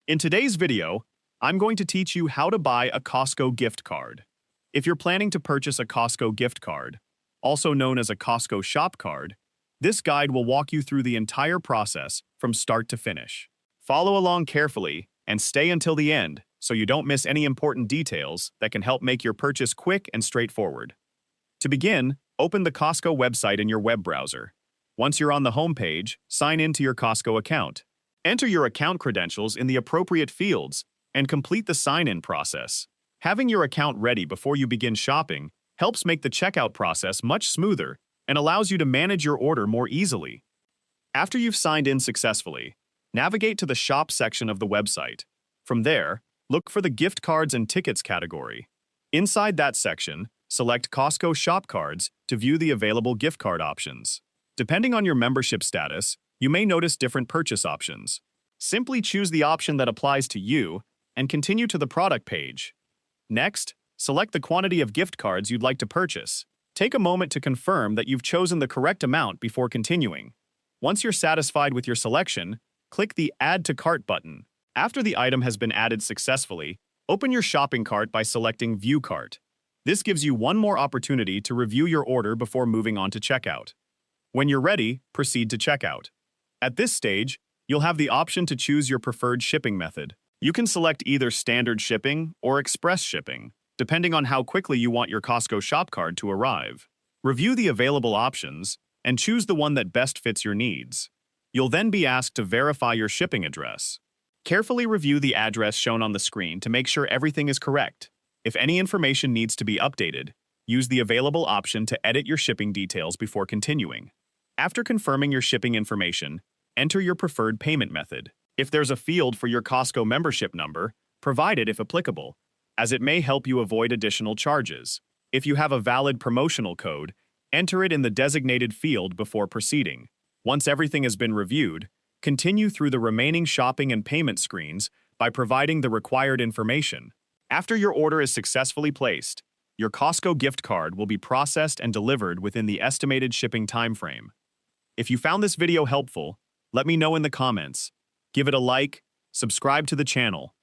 In today's video, I'm going to teach you how to buy a Costco gift card. If you're planning to purchase a Costco gift card, also known as a Costco shop card, this guide will walk you through the entire process from start to finish. Follow along carefully and stay until the end so you don't miss any important details that can help make your purchase quick and straightforward. To begin, open the Costco website in your web browser. Once you're on the home page, sign in to your Costco account. Enter your account credentials in the appropriate fields and complete the sign-in process. Having your account ready before you begin shopping helps make the checkout process much smoother and allows you to manage your order more easily. After you've signed in successfully, navigate to the Shop section of the website. From there, look for the Gift Cards and Tickets category. Inside that section, select Costco Shop Cards to view the available gift card options. Depending on your membership status, you may notice different purchase options. Simply choose the option that applies to you and continue to the product page. Next, select the quantity of gift cards you'd like to purchase. Take a moment to confirm that you've chosen the correct amount before continuing. Once you're satisfied with your selection, click the Add to Cart button. After the item has been added successfully, open your shopping cart by selecting View Cart. This gives you one more opportunity to review your order before moving on to checkout. When you're ready, proceed to checkout. At this stage, you'll have the option to choose your preferred shipping method. You can select either standard shipping or express shipping, depending on how quickly you want your Costco shop card to arrive. Review the available options and choose the one that best fits your needs. You'll then be asked to verify your shipping address. Carefully review the address shown on the screen to make sure everything is correct. If any information needs to be updated, use the available option to edit your shipping details before continuing. After confirming your shipping information, enter your preferred payment method. If there's a field for your Costco membership number, provide it if applicable, as it may help you avoid additional charges. If you have a valid promotional code, enter it in the designated field before proceeding. Once everything has been reviewed, continue through the remaining shopping and payment screens by providing the required information. After your order is successfully placed, your Costco gift card will be processed and delivered within the estimated shipping timeframe. If you found this video helpful, let me know in the comments. Give it a like, subscribe to the channel,